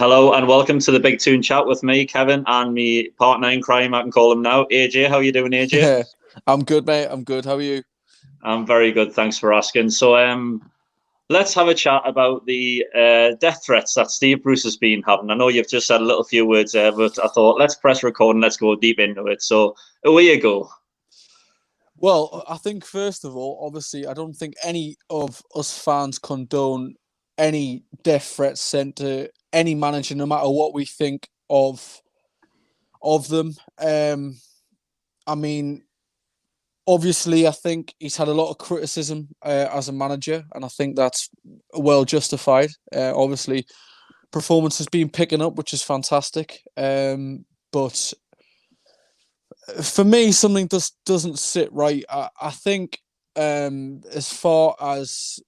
Hello and welcome to the Big Tune Chat with me, Kevin, and me partner in crime, I can call him now, AJ. How you doing, AJ? I'm good, mate. I'm good. How are you? I'm very good, thanks for asking. So, let's have a chat about the death threats that Steve Bruce has been having. I know you've just said a little few words there, but I thought let's press record and let's go deep into it. So, away you go. Well, I think first of all, obviously, I don't think any of us fans condone any death threats sent to any manager, no matter what we think of them. I mean, obviously, I think he's had a lot of criticism as a manager, and I think that's well justified. Obviously, performance has been picking up, which is fantastic. But for me, something just doesn't sit right. I think as far as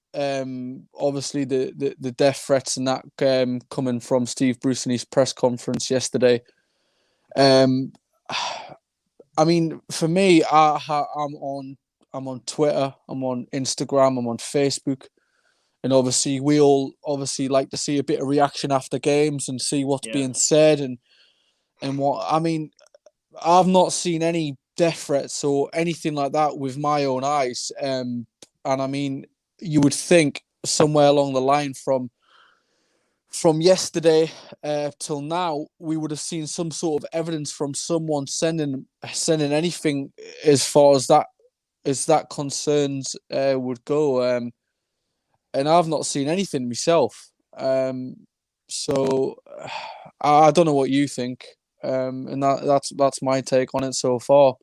obviously the death threats and that coming from Steve Bruce in his press conference yesterday. Um, I mean, for me, I'm on Twitter, I'm on Instagram, I'm on Facebook, and obviously we all obviously like to see a bit of reaction after games and see what's Yeah. being said and what I mean. I've not seen any death threats or anything like that with my own eyes. And I mean, you would think somewhere along the line from yesterday till now, we would have seen some sort of evidence from someone sending anything as far as that concerns would go. And I've not seen anything myself. So I don't know what you think. And that's my take on it so far.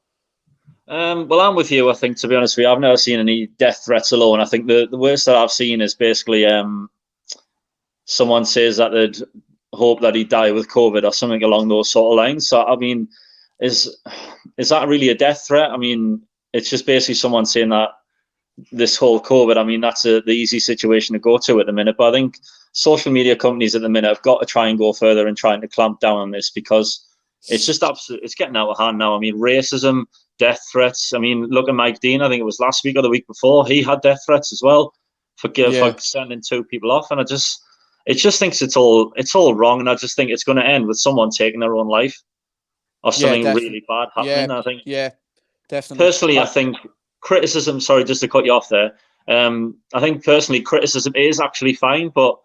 Well, I'm with you. I think, to be honest with you, I've never seen any death threats alone. I think the worst that I've seen is basically someone says that they'd hope that he'd die with COVID or something along those sort of lines. So, I mean, is that really a death threat? I mean, it's just basically someone saying that this whole COVID, I mean, that's the easy situation to go to at the minute. But I think social media companies at the minute have got to try and go further in trying to clamp down on this because it's just absolute. It's getting out of hand now. I mean, racism, death threats. I mean, look at Mike Dean. I think it was last week or the week before. He had death threats as well for sending two people off. And it just thinks it's all wrong. And I just think it's going to end with someone taking their own life or something really bad happening. I think. Yeah, definitely. Personally, I think criticism. Sorry, just to cut you off there. I think personally, criticism is actually fine, but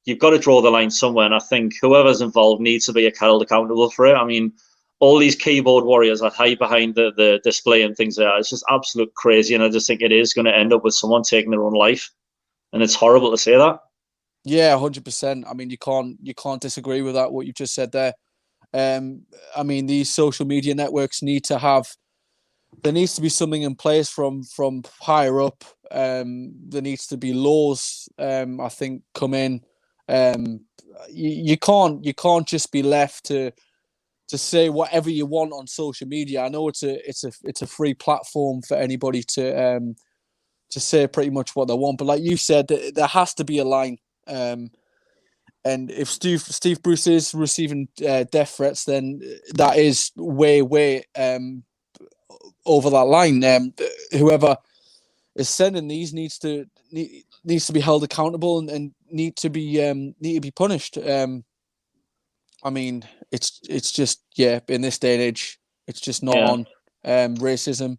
you've got to draw the line somewhere. And I think whoever's involved needs to be held accountable for it. I mean, all these keyboard warriors that hide behind the display and things like that, it's just absolute crazy. And I just think it is going to end up with someone taking their own life. And it's horrible to say that. Yeah, 100%. I mean, you can't disagree with that, what you've just said there. I mean, these social media networks there needs to be something in place from higher up. There needs to be laws, I think, come in. You can't just be left to say whatever you want on social media. I know it's a free platform for anybody to say pretty much what they want, but like you said, there has to be a line. And if Steve Bruce is receiving death threats, then that is way over that line. Whoever is sending these needs to be held accountable and need to be punished. I mean, it's just in this day and age, it's just not on. Racism,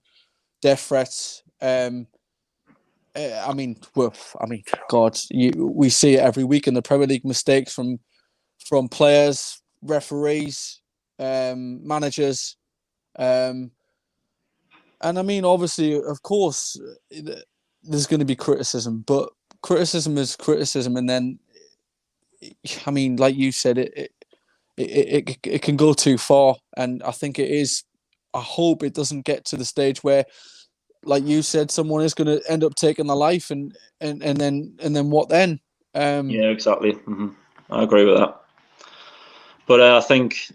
death threats. God, we see it every week in the Premier League. Mistakes from players, referees, managers, and I mean, obviously, of course, there's going to be criticism, but criticism is criticism, and then, I mean, like you said, it can go too far, and I think it is. I hope it doesn't get to the stage where, like you said, someone is going to end up taking their life, and then what then? Yeah, exactly. I agree with that. But I think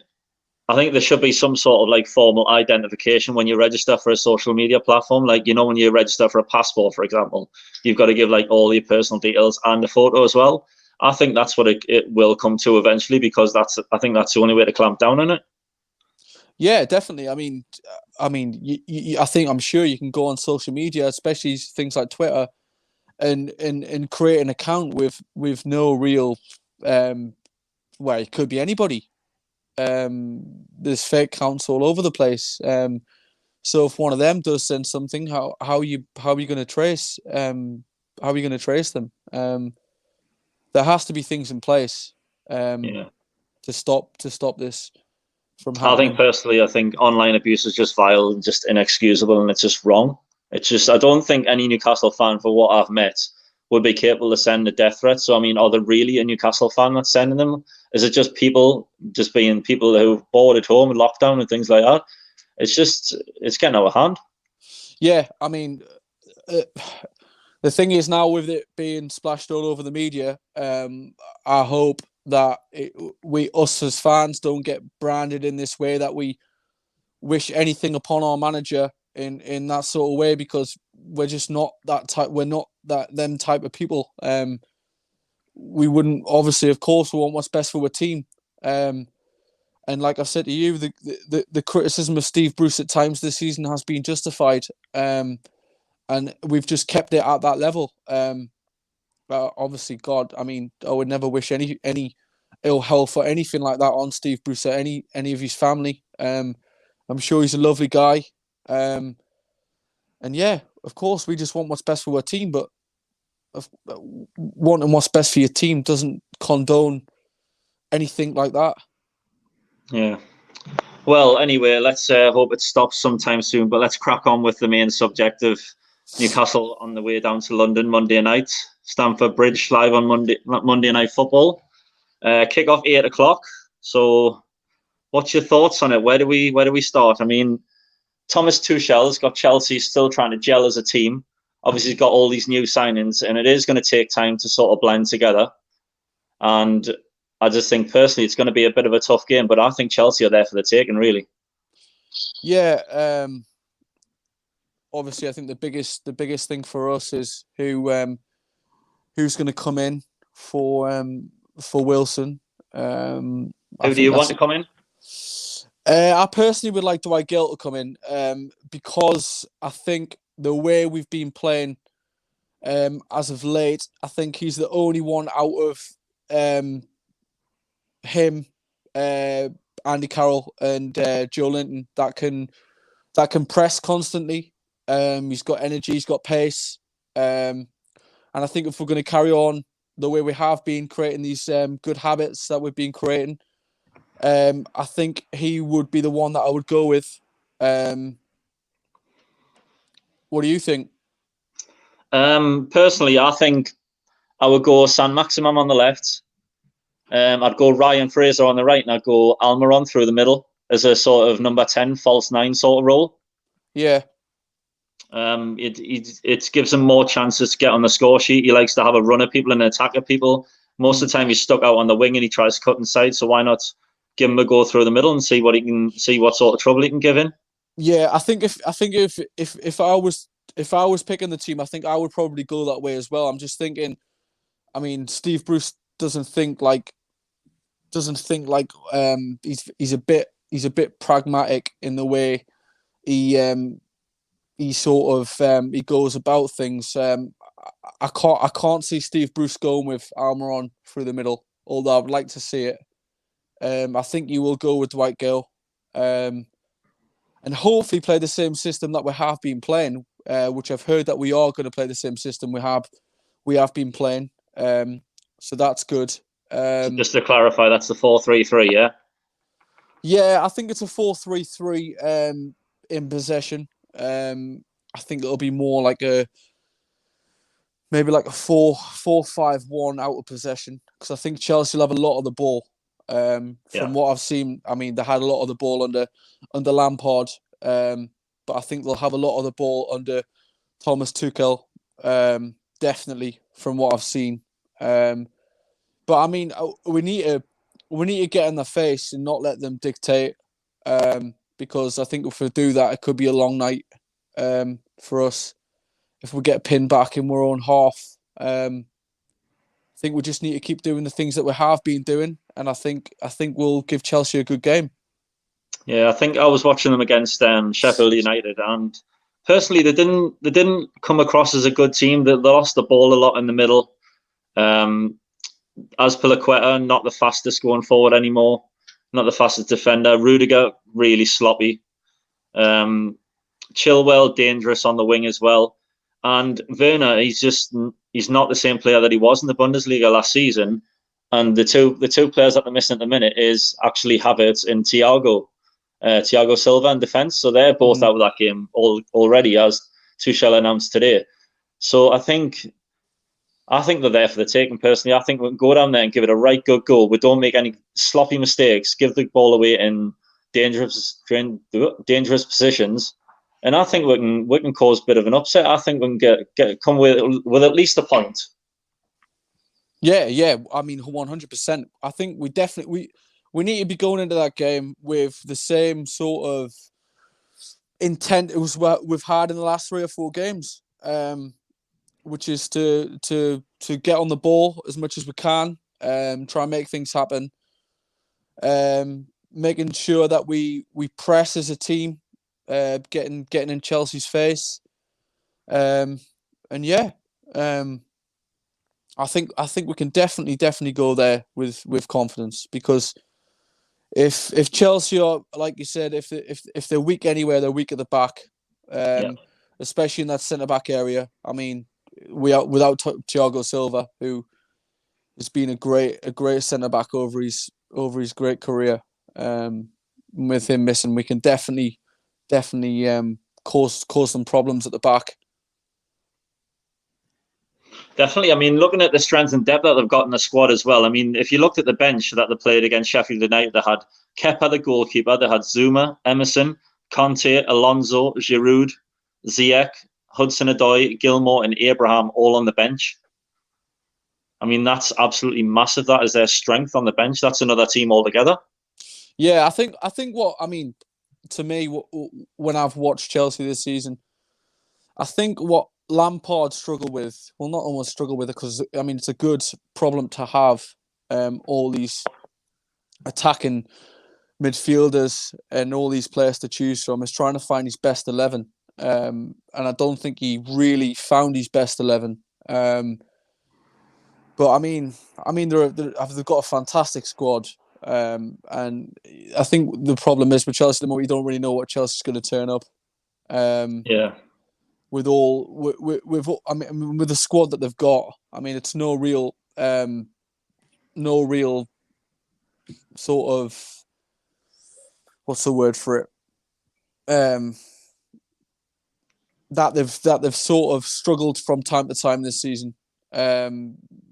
there should be some sort of like formal identification when you register for a social media platform. Like, when you register for a passport, for example, you've got to give like all your personal details and a photo as well. I think that's what it will come to eventually, because I think that's the only way to clamp down on it. Yeah, definitely. I mean, I'm sure you can go on social media, especially things like Twitter, and create an account with no real well, it could be anybody. There's fake accounts all over the place. So if one of them does send something, how are you going to trace them? There has to be things in place Yeah. to stop this from I think happening. personally, I think online abuse is just vile and just inexcusable, and it's just wrong. It's just I don't think any Newcastle fan, for what I've met, would be capable of sending a death threat. So I mean, are there really a Newcastle fan that's sending them? Is it just people just being people who are bored at home and lockdown and things like that? It's getting out of hand. Yeah, I mean, uh, the thing is now with it being splashed all over the media, I hope that us as fans don't get branded in this way, that we wish anything upon our manager in that sort of way, because we're just not that type. We're not them type of people. We wouldn't, obviously, of course, we want what's best for our team. And like I've said to you, the criticism of Steve Bruce at times this season has been justified. And we've just kept it at that level. Obviously, God, I mean, I would never wish any ill health or anything like that on Steve Bruce or any of his family. I'm sure he's a lovely guy. And yeah, of course, we just want what's best for our team, but wanting what's best for your team doesn't condone anything like that. Yeah. Well, anyway, let's hope it stops sometime soon. But let's crack on with the main subject of Newcastle on the way down to London Monday night. Stamford Bridge live on Monday Night Football. Kick off 8 o'clock. So, what's your thoughts on it? Where do we start? I mean, Thomas Tuchel's got Chelsea still trying to gel as a team. Obviously, he's got all these new signings, and it is going to take time to sort of blend together. And I just think personally it's going to be a bit of a tough game, but I think Chelsea are there for the taking, really. Yeah, obviously I think the biggest thing for us is who's going to come in for Wilson. I Who do think you want to come in? I personally would like Dwight Gale to come in, because I think the way we've been playing as of late, I think he's the only one out of him, Andy Carroll, and Joe Linton that can press constantly. He's got energy, he's got pace, and I think if we're going to carry on the way we have been creating these good habits that we've been creating, I think he would be the one that I would go with. What do you think? Personally, I think I would go San Maximum on the left. I'd go Ryan Fraser on the right, and I'd go Almiron through the middle as a sort of number 10, false 9 sort of role. Yeah. It gives him more chances to get on the score sheet. He likes to have a run at people and attack at people. Most of the time, he's stuck out on the wing and he tries to cut inside. So why not give him a go through the middle and see what sort of trouble he can give in? Yeah, I think if I was picking the team, I think I would probably go that way as well. I'm just thinking, I mean, Steve Bruce doesn't think like he's a bit pragmatic in the way he sort of he goes about things. I can't see Steve Bruce going with Almiron through the middle, although I'd like to see it. I think you will go with Dwight Gale, and hopefully play the same system that we have been playing, which I've heard that we are going to play the same system we have been playing. So that's good. So just to clarify, that's the 4-3-3, yeah? Yeah, I think it's a 4-3-3 in possession. I think it'll be more like maybe like a 4-4-5-1 out of possession, because I think Chelsea will have a lot of the ball. From what I've seen, I mean, they had a lot of the ball under Lampard, but I think they'll have a lot of the ball under Thomas Tuchel, definitely from what I've seen. But I mean, we need to get in their face and not let them dictate, because I think if we do that, it could be a long night for us. If we get pinned back in our own half, I think we just need to keep doing the things that we have been doing, and I think we'll give Chelsea a good game. Yeah, I think I was watching them against Sheffield United, and personally, they didn't come across as a good team. They lost the ball a lot in the middle. Azpilicueta, not the fastest going forward anymore, not the fastest defender. Rudiger, really sloppy. Chilwell, dangerous on the wing as well. And Werner, he's not the same player that he was in the Bundesliga last season. And the two players that they're missing at the minute is actually Havertz and Thiago Silva in defence. So they're both out of that game already, as Tuchel announced today. So I think they're there for the taking. Personally, I think we can go down there and give it a right good go. We don't make any sloppy mistakes. Give the ball away in dangerous positions, and I think we can cause a bit of an upset. I think we can come with at least a point. Yeah. I mean, 100%. I think we need to be going into that game with the same sort of intent it was what we've had in the last 3 or 4 games. Which is to get on the ball as much as we can, try and make things happen, making sure that we press as a team, getting in Chelsea's face, I think we can definitely go there with confidence, because if Chelsea are, like you said, if they're weak anywhere, they're weak at the back, especially in that centre back area. I mean, we are without Thiago Silva, who has been a great centre back over his great career. With him missing, we can definitely cause some problems at the back. Definitely. I mean, looking at the strength and depth that they've got in the squad as well. I mean, if you looked at the bench that they played against Sheffield United, they had Kepa, the goalkeeper. They had Zuma, Emerson, Conte, Alonso, Giroud, Ziyech, Hudson-Odoi, Gilmore, and Abraham all on the bench. I mean, that's absolutely massive. That is their strength on the bench. That's another team altogether. Yeah, I think to me, when I've watched Chelsea this season, I think what Lampard struggled with, well, not almost struggled with it, because I mean it's a good problem to have, all these attacking midfielders and all these players to choose from, is trying to find his best 11. And I don't think he really found his best 11. But I mean, they've got a fantastic squad. And I think the problem is with Chelsea, the moment you don't really know what Chelsea's going to turn up. With the squad that they've got, I mean, it's no real sort of, what's the word for it? That they've sort of struggled from time to time this season,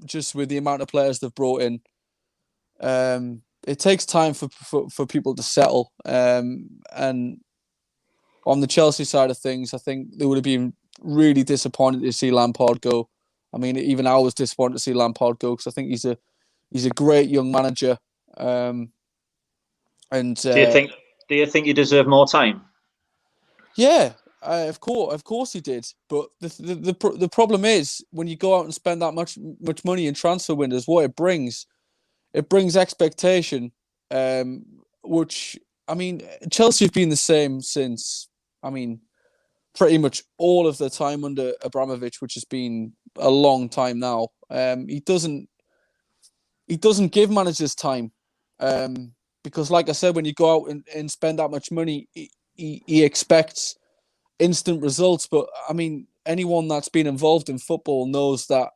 just with the amount of players they've brought in. It takes time for people to settle. And on the Chelsea side of things, I think they would have been really disappointed to see Lampard go. I mean, even I was disappointed to see Lampard go, because I think he's a great young manager. Do you think you deserve more time? Yeah, of course he did. But the problem is, when you go out and spend that much money in transfer windows, what it brings expectation. Which, I mean, Chelsea have been the same since, I mean, pretty much all of the time under Abramovich, which has been a long time now. He doesn't give managers time, because, like I said, when you go out and spend that much money, he expects instant results. But I mean, anyone that's been involved in football knows that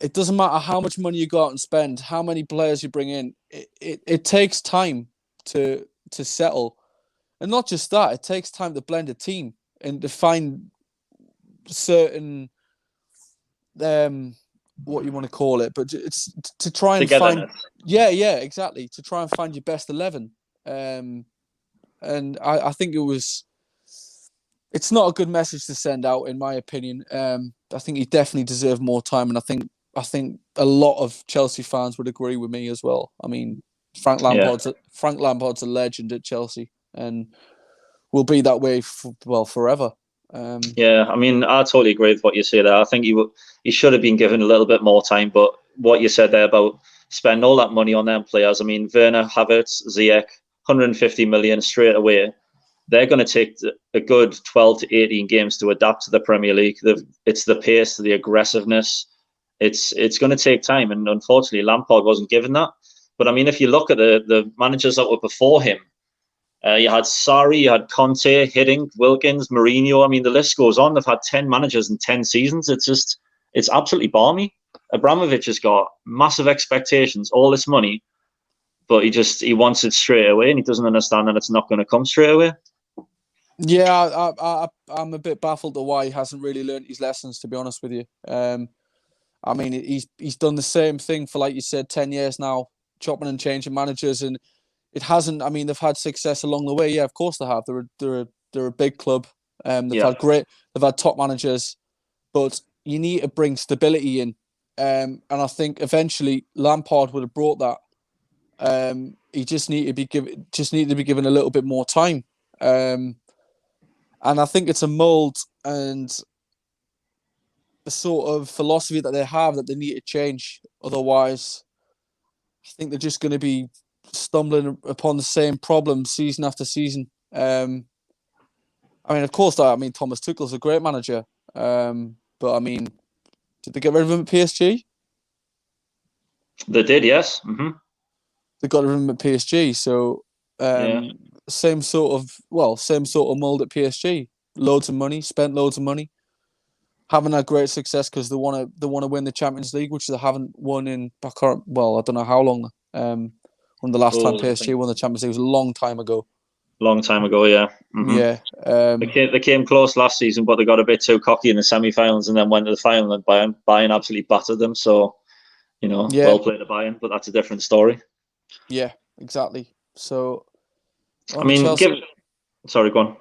it doesn't matter how much money you go out and spend, how many players you bring in. It takes time to settle, and not just that. It takes time to blend a team and to find certain, what you want to call it, but it's to try and find, exactly, to try and find your best 11. And I think it's not a good message to send out, in my opinion. I think he definitely deserved more time, and I think a lot of Chelsea fans would agree with me as well. I mean, Frank Lampard's a legend at Chelsea, and will be that way forever. I mean, I totally agree with what you say there. I think he should have been given a little bit more time. But what you said there about spending all that money on them players, I mean, Werner, Havertz, Ziyech, 150 million straight away. They're going to take a good 12 to 18 games to adapt to the Premier League. It's the pace, the aggressiveness. It's going to take time, and unfortunately, Lampard wasn't given that. But I mean, if you look at the managers that were before him, you had Sarri, you had Conte, Hiddink, Wilkins, Mourinho. I mean, the list goes on. They've had 10 managers in 10 seasons. It's absolutely balmy. Abramovich has got massive expectations, all this money, but he wants it straight away, and he doesn't understand that it's not going to come straight away. Yeah, I'm a bit baffled at why he hasn't really learned his lessons, to be honest with you. I mean, he's done the same thing for, like you said, 10 years now, chopping and changing managers, and it hasn't. I mean, they've had success along the way. Yeah, of course they have. They're a big club. They've had top managers, but you need to bring stability in. And I think eventually Lampard would have brought that. He just needed to be given a little bit more time. And I think it's a mold and a sort of philosophy that they have that they need to change. Otherwise, I think they're just going to be stumbling upon the same problem season after season. I mean, of course, Thomas Tuchel's a great manager. But I mean, did they get rid of him at PSG? They did, yes. Mm-hmm. They got rid of him at PSG. So same sort of mold at PSG. Loads of money, spent loads of money. Haven't had great success because they want to win the Champions League, which they haven't won in I don't know how long. When the last time PSG won the Champions League was a long time ago. Long time ago, yeah. Mm-hmm. Yeah. They came close last season, but they got a bit too cocky in the semi-finals and then went to the final, and Bayern absolutely battered them. So, well played to Bayern, but that's a different story. Yeah, exactly. So, I mean, sorry, go on.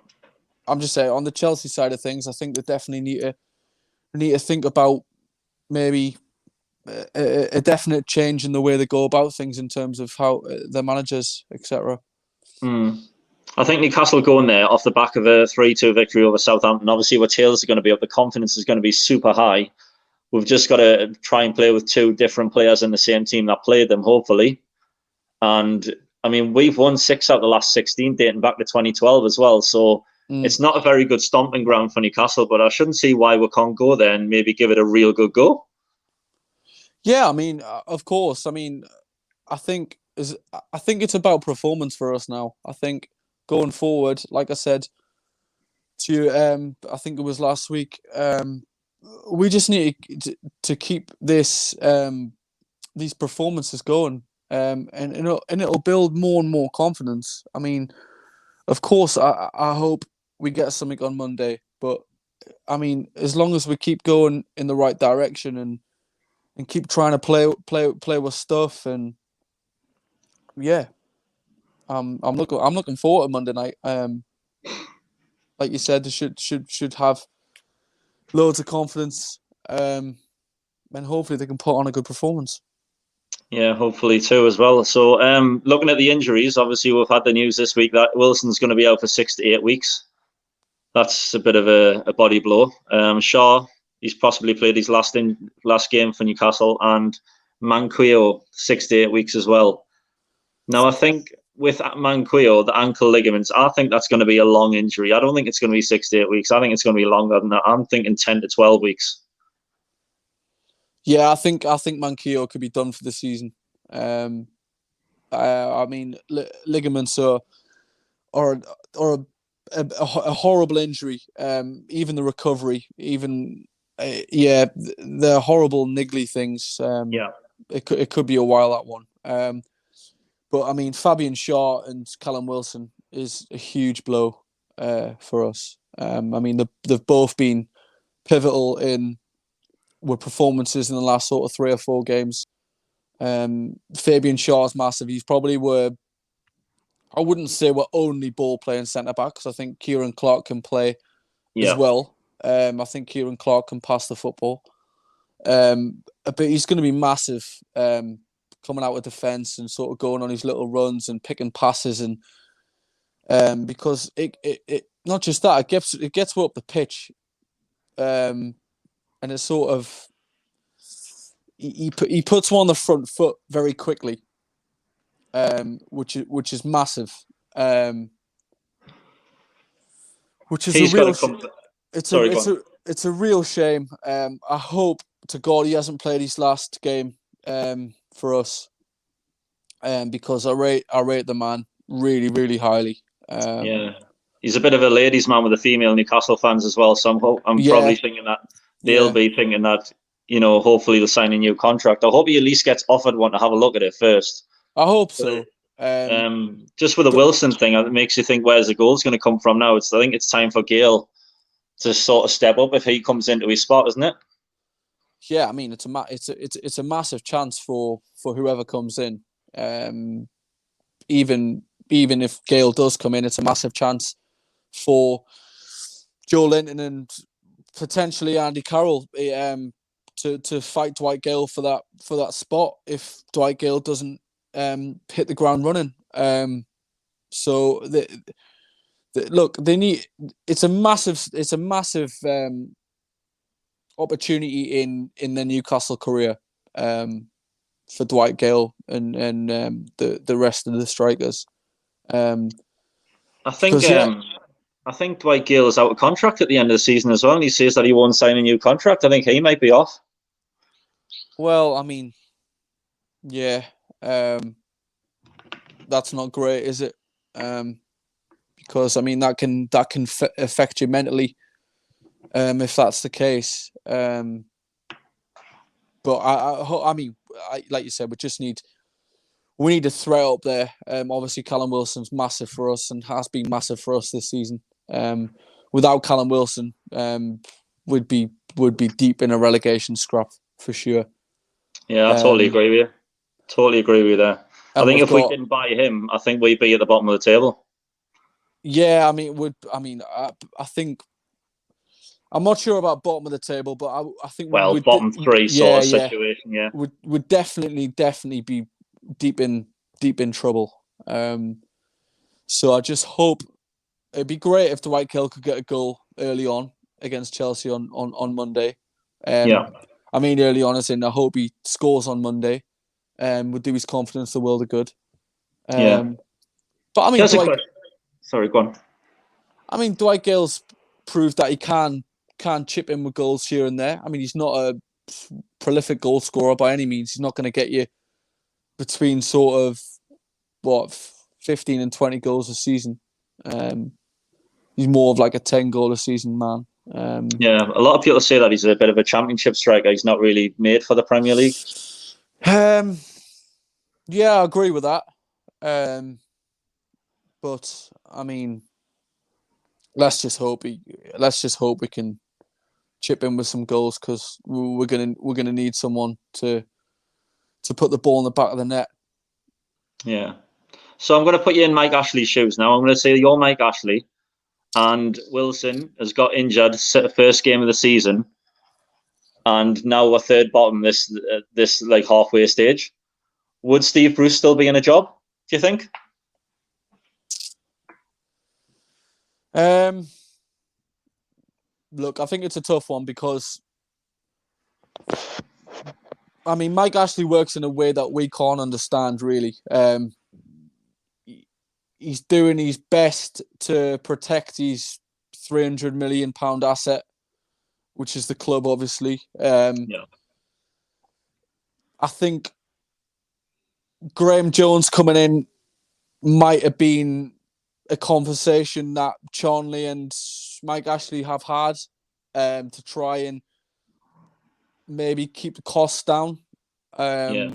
I'm just saying, on the Chelsea side of things, I think they definitely need to think about maybe a definite change in the way they go about things in terms of how their managers, etc. I think Newcastle going there off the back of a 3-2 victory over Southampton. Obviously, where tails are going to be up, the confidence is going to be super high. We've just got to try and play with two different players in the same team that played them, hopefully. And I mean, we've won 6 out of the last 16, dating back to 2012 as well. So it's not a very good stomping ground for Newcastle, but I shouldn't see why we can't go there and maybe give it a real good go. Yeah, I mean, of course. I mean, I think it's about performance for us now. I think going forward, like I said I think it was last week, we just need to keep these performances going, and it'll build more and more confidence. I mean, of course, I hope we get something on Monday, but I mean, as long as we keep going in the right direction and keep trying to play with stuff, and I'm looking forward to Monday night. Like you said, they should have loads of confidence, and hopefully they can put on a good performance. Yeah, hopefully too as well. So, looking at the injuries, obviously we've had the news this week that Wilson's going to be out for 6 to 8 weeks. That's a bit of a body blow. Shaw, he's possibly played his last game for Newcastle, and Manquillo 6 to 8 weeks as well. Now, I think with Manquillo, the ankle ligaments, I think that's going to be a long injury. I don't think it's going to be 6 to 8 weeks. I think it's going to be longer than that. I'm thinking 10 to 12 weeks. Yeah, I think Manquillo could be done for the season. I mean, ligaments are a horrible injury. Even the recovery, they're horrible, niggly things. It could be a while, that one. But I mean, Fabian Shaw and Callum Wilson is a huge blow for us. I mean, they've both been pivotal with performances in the last sort of 3 or 4 games. Fabian Shaw's massive. He's probably I wouldn't say we're only ball playing centre back, because I think Kieran Clark can play as well. I think Kieran Clark can pass the football. But he's going to be massive, coming out of defence and sort of going on his little runs and picking passes, and because it not just that, it gets up the pitch, and it's sort of he puts one on the front foot very quickly, which is massive, which is it's a real shame. I hope to God he hasn't played his last game for us, because I rate the man really, really highly. Yeah, he's a bit of a ladies' man with the female Newcastle fans as well. So I'm Yeah, probably thinking that they'll yeah. be thinking that hopefully he'll sign a new contract. I hope he at least gets offered one to have a look at it first. I hope But so. just with the Wilson thing, it makes you think where's the goal's going to come from now. I think it's time for Gale to sort of step up if he comes into his spot, isn't it? Yeah, I mean it's a massive chance for whoever comes in. Even if Gale does come in, it's a massive chance for Joe Linton and potentially Andy Carroll to fight Dwight Gale for that spot if Dwight Gale doesn't hit the ground running. So look, they need. It's a massive opportunity in their Newcastle career for Dwight Gale and the rest of the strikers. I think Because yeah, I think Dwight Gale is out of contract at the end of the season as well, and he says that he won't sign a new contract. I think he might be off. well, I mean, yeah, that's not great, is it? Because I mean that can affect you mentally if that's the case. But I mean, like you said, we need a threat up there. Obviously, Callum Wilson's massive for us and has been massive for us this season. Without Callum Wilson, would be deep in a relegation scrap for sure. Yeah, I totally agree with you. Totally agree with you there. I And think we've if we got, didn't buy him, I think we'd be at the bottom of the table. yeah, I mean, I think I'm not sure about bottom of the table, but I think we Well, would, bottom three sort yeah, of yeah, situation. Yeah, would definitely be deep in trouble. So I just hope it'd be great if Dwight Gale could get a goal early on against Chelsea on Monday. yeah, I mean, early on, as in I hope he scores on Monday. Would do his confidence the world of good. yeah. But I mean, Here's a question. Sorry, go on. Dwight Gale's proved that he can chip in with goals here and there. I mean, he's not a prolific goal scorer by any means. He's not going to get you between sort of 15 and 20 goals a season. He's more of like a 10 goal a season man. Yeah, a lot of people say that he's a bit of a championship striker. He's not really made for the Premier League. Yeah, I agree with that. But I mean, let's just hope we can chip in with some goals because we're gonna need someone to put the ball in the back of the net. Yeah. So I'm going to put you in Mike Ashley's shoes now. I'm going to say you're Mike Ashley, and Wilson has got injured first game of the season, and now we're third bottom this like halfway stage. Would Steve Bruce still be in a job? Do you think? Look, I think it's a tough one because I mean Mike Ashley works in a way that we can't understand really. He's doing his best to protect his £300 million asset, which is the club, obviously. Yeah. I think Graham Jones coming in might have been a conversation that Charnley and Mike Ashley have had to try and maybe keep the costs down. Yeah.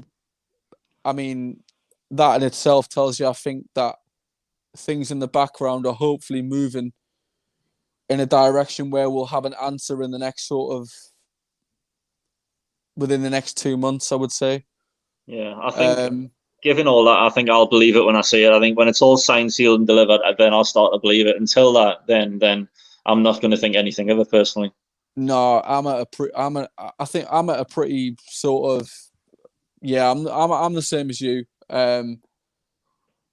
I mean, that in itself tells you, I think, that things in the background are hopefully moving in a direction where we'll have an answer in the next within the next 2 months, I would say. Yeah, I think given all that, I think I'll believe it when I see it. I think when it's all signed, sealed, and delivered, then I'll start to believe it. Until that, then I'm not going to think anything of it personally. No, I think I'm at a pretty sort of, yeah, I'm the same as you.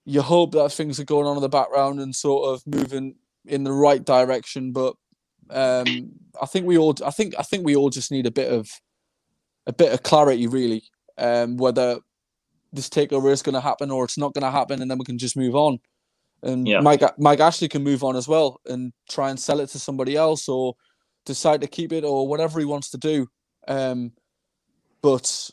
You hope that things are going on in the background and sort of moving in the right direction, but I think we all just need a bit of clarity, really, whether this takeover is going to happen or it's not going to happen, and then we can just move on. And Yeah. Mike Ashley can move on as well and try and sell it to somebody else or decide to keep it or whatever he wants to do. But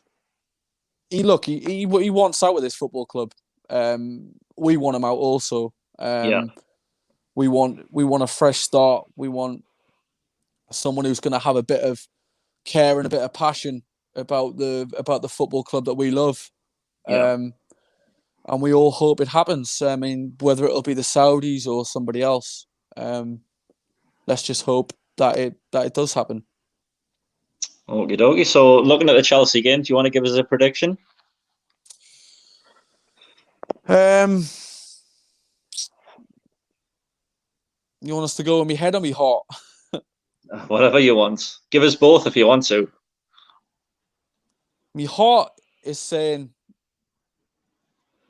he wants out of this football club. We want him out also. Yeah. We want a fresh start. We want someone who's going to have a bit of care and a bit of passion about the football club that we love. Yeah. And we all hope it happens. I mean, whether it'll be the Saudis or somebody else, let's just hope that it does happen. Okie dokie. So, looking at the Chelsea game, do you want to give us a prediction? You want us to go with me head or me heart? Whatever you want. Give us both if you want to. My heart is saying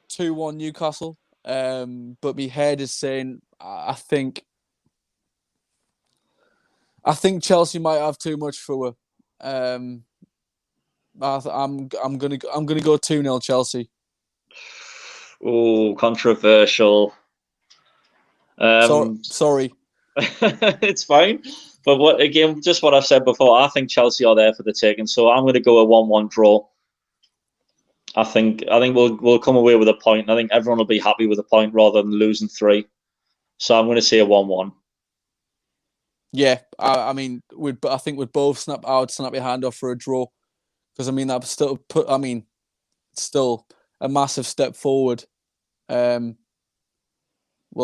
2-1 Newcastle, but my head is saying I think Chelsea might have too much for her. I'm gonna go 2-0 Chelsea. Oh, controversial. Sorry. It's fine. But just what I've said before, I think Chelsea are there for the taking. So I'm going to go a 1-1 draw. I think we'll come away with a point. I think everyone will be happy with a point rather than losing 3. So I'm going to say a 1-1. Yeah, I mean, I think we'd both I would snap your hand off for a draw, because I mean that still still a massive step forward. Well,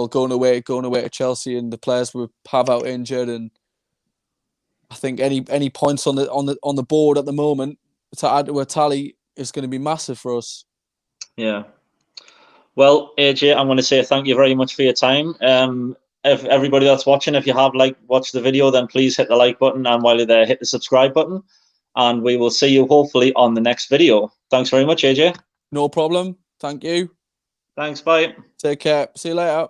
going away to Chelsea, and the players we have out injured, and I think any points on the board at the moment to add to a tally is going to be massive for us. Yeah. Well, AJ, I'm going to say thank you very much for your time. If everybody that's watching, if you have watched the video, then please hit the like button, and while you're there, hit the subscribe button, and we will see you hopefully on the next video. Thanks very much, AJ. No problem. Thank you. Thanks. Bye. Take care. See you later.